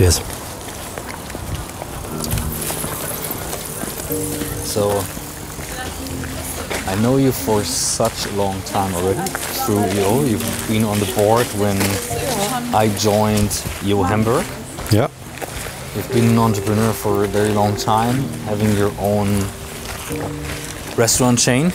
Cheers. So, I know you for such a long time already through EO. You've been on the board when I joined EO Hamburg. Yeah. You've been an entrepreneur for a very long time, having your own restaurant chain,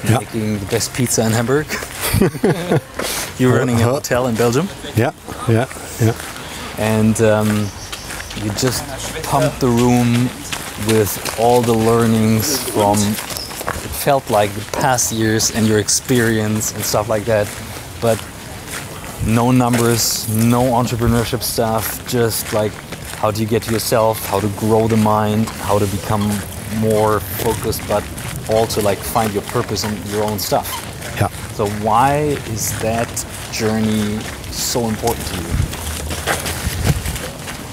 making the best pizza in Hamburg. You're running a hotel in Belgium. Yeah. And you just pumped the room with all the learnings from, it felt like the past years and your experience and stuff like that. But no numbers, no entrepreneurship stuff, just like how do you get to yourself, how to grow the mind, how to become more focused, but also like find your purpose in your own stuff. Yeah. So why is that journey so important to you?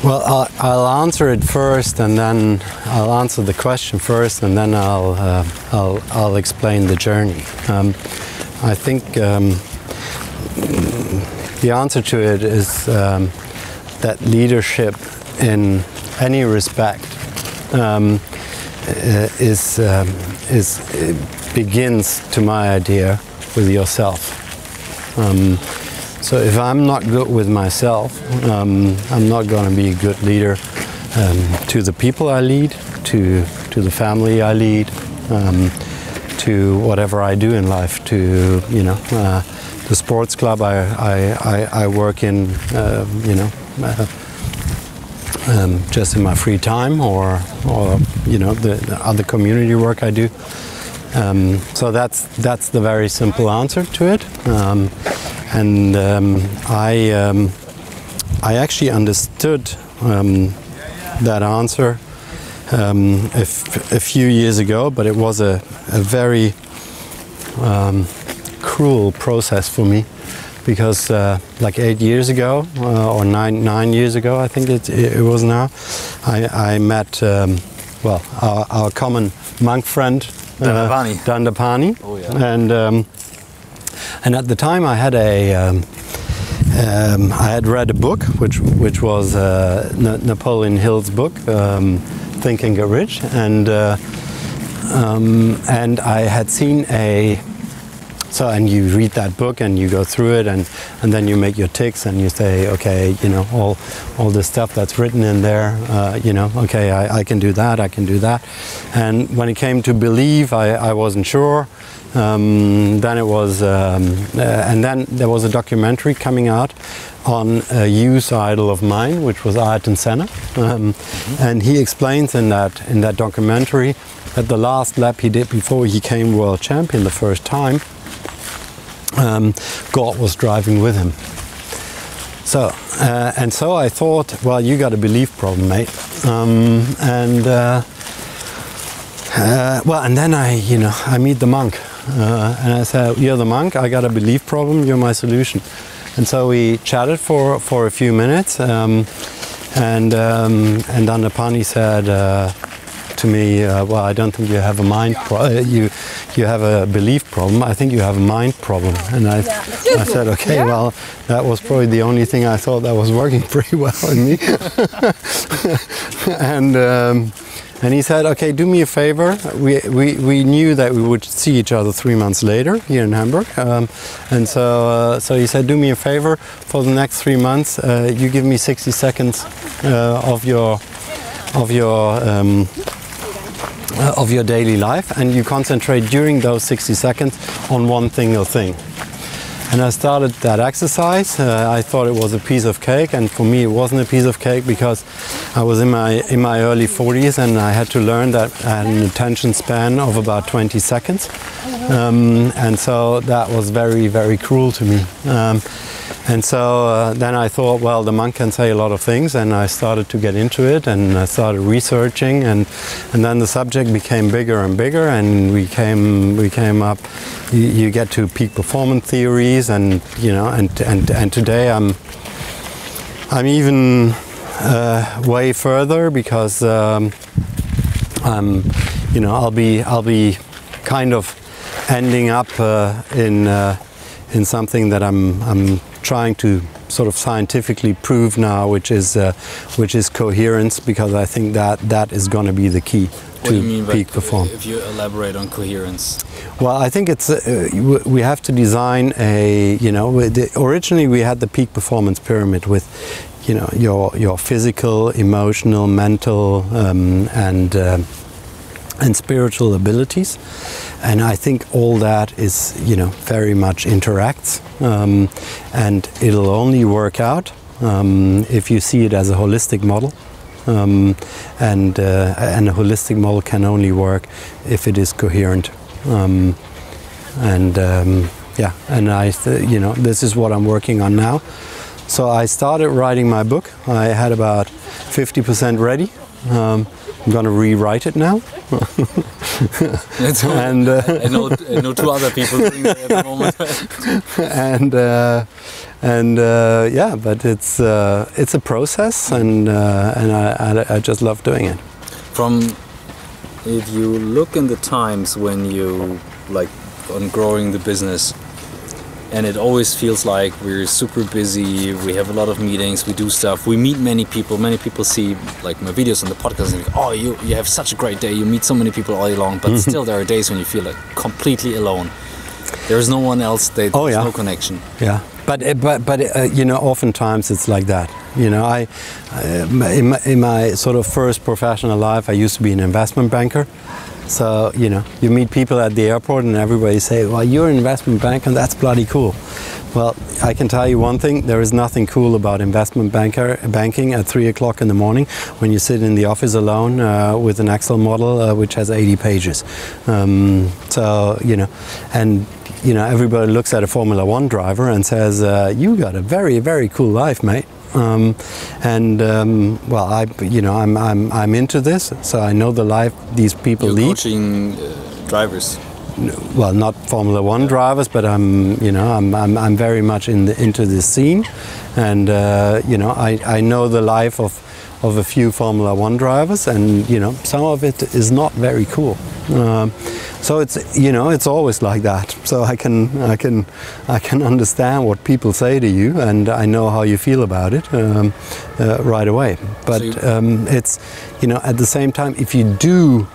Well, I'll answer it first, and then I'll answer the question first, and then I'll explain the journey. I think the answer to it is that leadership, in any respect, begins, to my idea, with yourself. So if I'm not good with myself, I'm not going to be a good leader to the people I lead, to the family I lead, to whatever I do in life, to the sports club I work in, just in my free time, or the other community work I do. So that's the very simple answer to it. And I actually understood that answer a few years ago, but it was a very cruel process for me, because like 8 years ago, or nine years ago, I think it was now, I met our common monk friend, Dandapani. Oh, yeah. And at the time I had I had read a book which was Napoleon Hill's book, Think and Get Rich, and I had seen and you read that book and you go through it, and then you make your ticks and you say, okay, all the stuff that's written in there, okay, I can do that, I can do that. And when it came to believe, I wasn't sure. Then it was, and then there was a documentary coming out on a youth idol of mine, which was Ayrton Senna, and he explains in that documentary that the last lap he did before he became world champion the first time, God was driving with him. So I thought, well, you got a belief problem, mate, and then I meet the monk. And I said, you're the monk, I got a belief problem, you're my solution. And so we chatted for a few minutes, and Dandapani said to me, well, I don't think you have a mind problem, you have a belief problem, I think you have a mind problem. And I said, okay, well, that was probably the only thing I thought that was working pretty well in me. And he said, okay, do me a favor. We knew that we would see each other 3 months later here in Hamburg. And so he said, do me a favor, for the next 3 months, you give me 60 seconds of your daily life, and you concentrate during those 60 seconds on one single thing. And I started that exercise. I thought it was a piece of cake, and for me it wasn't a piece of cake, because I was in my early 40s and I had to learn that I had an attention span of about 20 seconds. And so that was very, very cruel to me. And so then I thought, well, the monk can say a lot of things, and I started to get into it, and I started researching, and then the subject became bigger and bigger, and we came up. You get to peak performance theories, and and today I'm even way further, because I'll be kind of ending up in something that I'm trying to sort of scientifically proved now, which is coherence, because I think that is going to be the key to peak performance. If you elaborate on coherence. Well, I think it's we have to design a, originally we had the peak performance pyramid with, your physical, emotional, mental, and spiritual abilities, and I think all that is, very much interacts, and it'll only work out if you see it as a holistic model. And a holistic model can only work if it is coherent. And this is what I'm working on now. So I started writing my book. I had about 50% ready. I'm going to rewrite it now. And I know two other people doing that at the moment. But it's a process, and I just love doing it. If you look in the times when you on growing the business, and it always feels like we're super busy, we have a lot of meetings, we do stuff, we meet many people see my videos on the podcast and think, oh, you have such a great day, you meet so many people all day long, but still there are days when you feel completely alone. There's no one else, there's no connection. Yeah, but oftentimes it's like that. In my sort of first professional life, I used to be an investment banker. So, you meet people at the airport and everybody say, well, you're an investment banker, and that's bloody cool. Well, I can tell you one thing, there is nothing cool about investment banking at 3 o'clock in the morning when you sit in the office alone with an Excel model which has 80 pages. Everybody looks at a Formula One driver and says, you got a very, very cool life, mate. I'm into this, so I know the life these people lead. You're coaching drivers. Well, not Formula One drivers, but I'm very much into this scene, and I know the life of a few Formula One drivers, and some of it is not very cool. So it's always like that. So I can understand what people say to you, and I know how you feel about it right away. But it's at the same time, if you do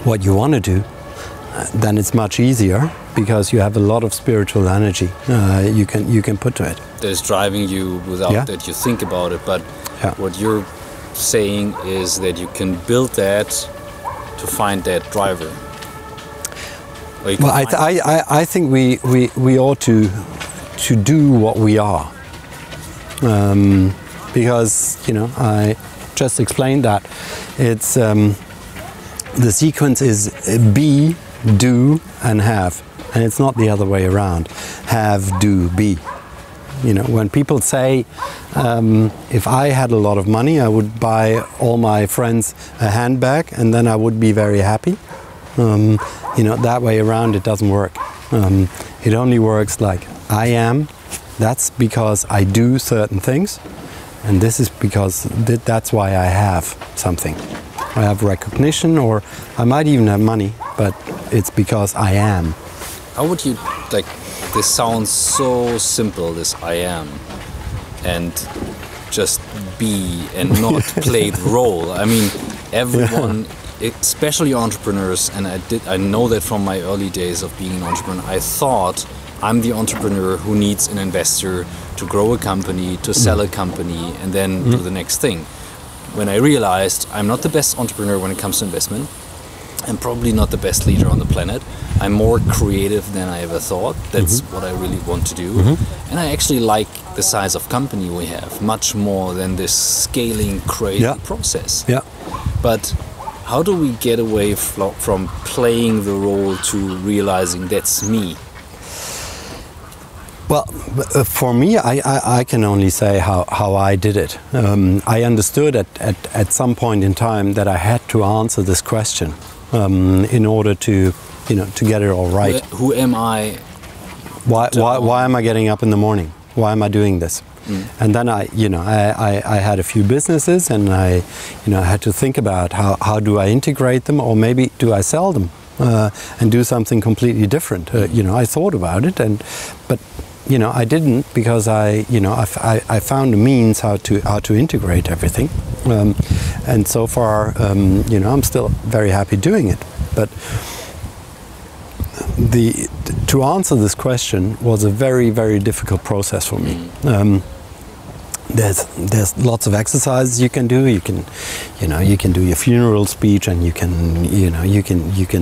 what you want to do, then it's much easier because you have a lot of spiritual energy you can put to it. There's driving you without that you think about it. But what you're saying is that you can build that to find that driver. Well, I think we ought to do what we are, because I just explained that it's the sequence is be, do, and have, and it's not the other way around. Have, do, be. When people say, if I had a lot of money, I would buy all my friends a handbag, and then I would be very happy. That way around it doesn't work. It only works like I am. That's because I do certain things, and this is because that's why I have something. I have recognition, or I might even have money, but it's because I am. How would you this sounds so simple, this I am, and just be and not play the role. I mean, everyone, especially entrepreneurs, and I know that from my early days of being an entrepreneur, I thought I'm the entrepreneur who needs an investor to grow a company, to sell a company, and then do the next thing. When I realized I'm not the best entrepreneur when it comes to investment, I'm probably not the best leader on the planet. I'm more creative than I ever thought. That's what I really want to do. And I actually like the size of company we have much more than this scaling crazy process. Yeah. But how do we get away from playing the role to realizing that's me? Well, for me, I can only say how I did it. I understood at some point in time that I had to answer this question in order to get it all right. Who am I? Why am I getting up in the morning? Why am I doing this? And then I had a few businesses, and I had to think about how do I integrate them, or maybe do I sell them and do something completely different. I thought about it, but I didn't, because I found a means how to integrate everything, and so far, I'm still very happy doing it. But to answer this question was a very, very difficult process for me. There's lots of exercises you can do. You can do your funeral speech, and you can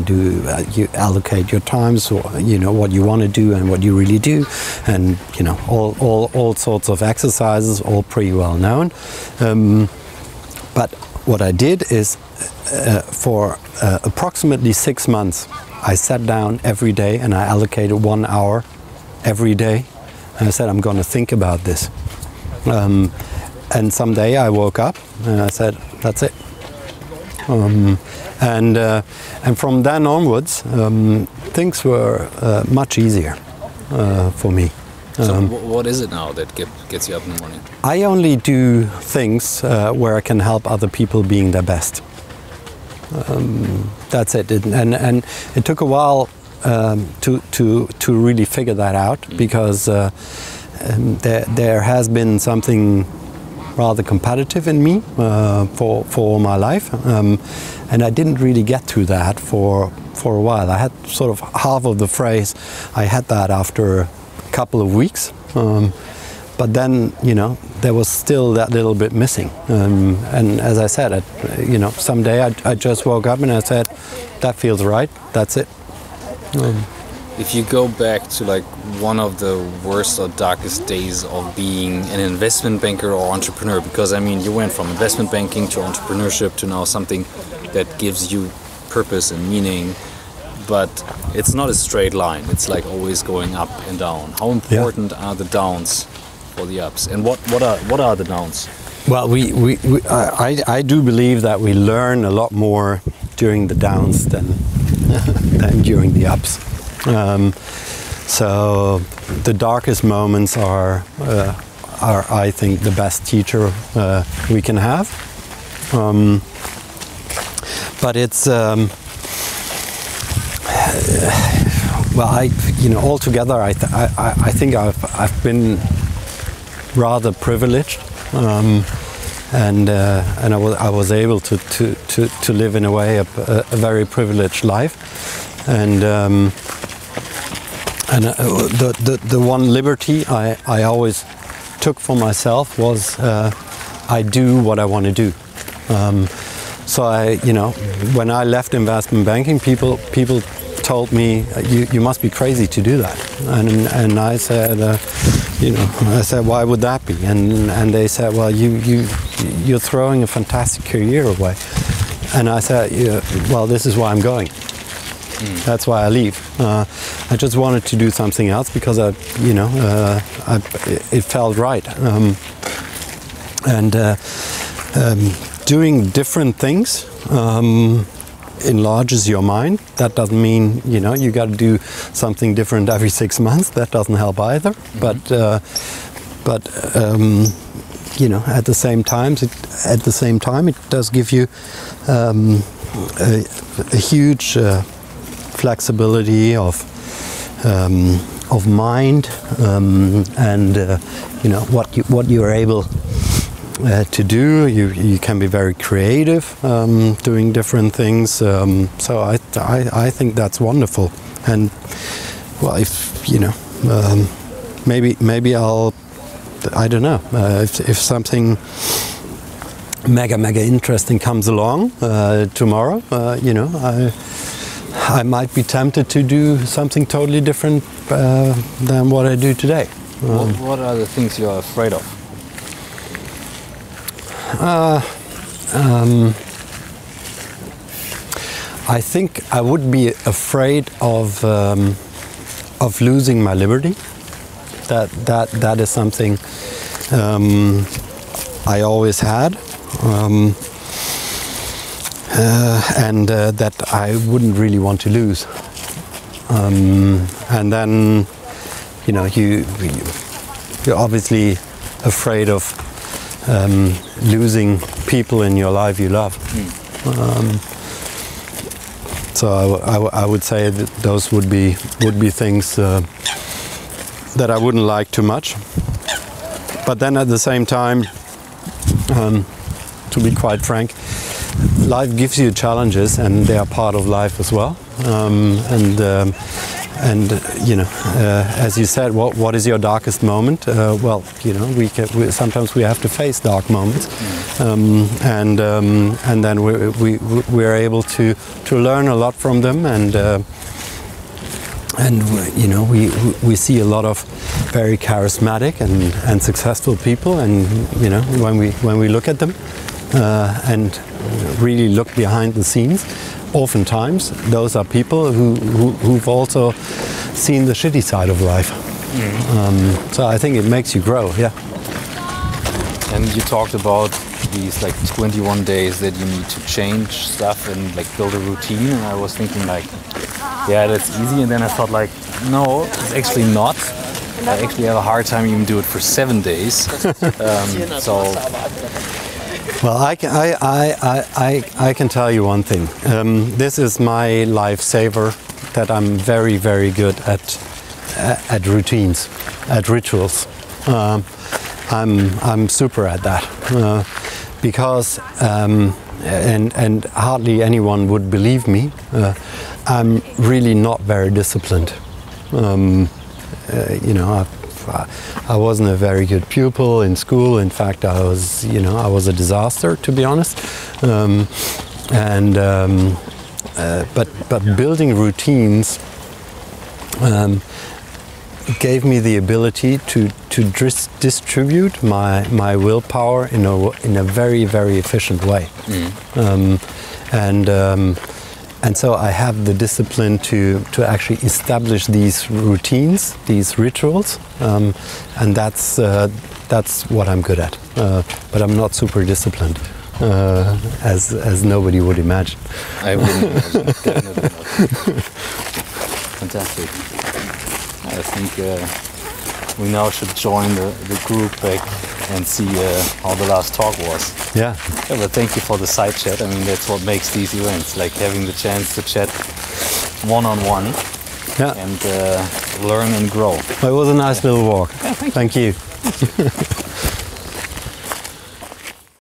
do you allocate your time, so what you want to do and what you really do, and all sorts of exercises, all pretty well known. But what I did is, for approximately 6 months, I sat down every day and I allocated 1 hour every day, and I said, I'm going to think about this. And someday I woke up and I said, that's it. And from then onwards, things were much easier for me. So what is it now that gets you up in the morning? I only do things where I can help other people being their best. That's it. And it took a while to really figure that out, because there has been something rather competitive in me for all my life, and I didn't really get through that for a while. I had sort of half of the phrase. I had that after a couple of weeks, but then there was still that little bit missing. And as I said, someday I just woke up and I said, that feels right. That's it. If you go back to like one of the worst or darkest days of being an investment banker or entrepreneur, because you went from investment banking to entrepreneurship to now something that gives you purpose and meaning, but it's not a straight line. It's like always going up and down. How important are the downs for the ups, and what are the downs? Well, I do believe that we learn a lot more during the downs than during the ups. So the darkest moments are I think the best teacher we can have. But it's altogether I think I've been rather privileged, and I was able to live in a way a very privileged life, and the one liberty I always took for myself was I do what I want to do. So when I left investment banking, people told me, you must be crazy to do that, and I said, why would that be? And they said, well, you're throwing a fantastic career away. And I said, well, this is why I'm going. That's why I leave. I just wanted to do something else because it felt right. Doing different things enlarges your mind. That doesn't mean you got to do something different every 6 months. That doesn't help either. Mm-hmm. But at the same time, it does give you a huge flexibility of mind, and what you are able to do. You can be very creative doing different things. So I think that's wonderful. And well, if maybe I don't know, if something mega interesting comes along tomorrow, I might be tempted to do something totally different than what I do today. What are the things you are afraid of? I think I would be afraid of losing my liberty. That is something I always had, and that I wouldn't really want to lose. And then, you're obviously afraid of losing people in your life you love. So I would say that those would be things that I wouldn't like too much. But then at the same time, to be quite frank, life gives you challenges, and they are part of life as well. And you know, as you said, what is your darkest moment? Well, you know, sometimes we have to face dark moments, and then we're able to learn a lot from them, and you know, we see a lot of very charismatic and successful people, and you know, when we look at them and really look behind the scenes, oftentimes those are people who've also seen the shitty side of life. So I think it makes you grow. Yeah. And you talked about these like 21 days that you need to change stuff and like build a routine, and I was thinking like, yeah, that's easy. And then I thought like, no, it's actually not. I actually have a hard time even do it for 7 days. So. Well, I can tell you one thing. This is my lifesaver, that I'm very, very good at routines, at rituals. I'm super at that because and hardly anyone would believe me. I'm really not very disciplined. You know, I wasn't a very good pupil in school. In fact, I was a disaster, to be honest. But building routines gave me the ability to distribute my willpower in a very, very efficient way. And so I have the discipline to actually establish these routines, these rituals, and that's what I'm good at. But I'm not super disciplined, as nobody would imagine. I wouldn't imagine. Definitely not. Fantastic. I think we now should join the group back and see how the last talk was. Yeah. But thank you for the side chat. I mean, that's what makes these events, like having the chance to chat one-on-one. Yeah. And learn and grow. It was a nice little walk. Yeah, thank you.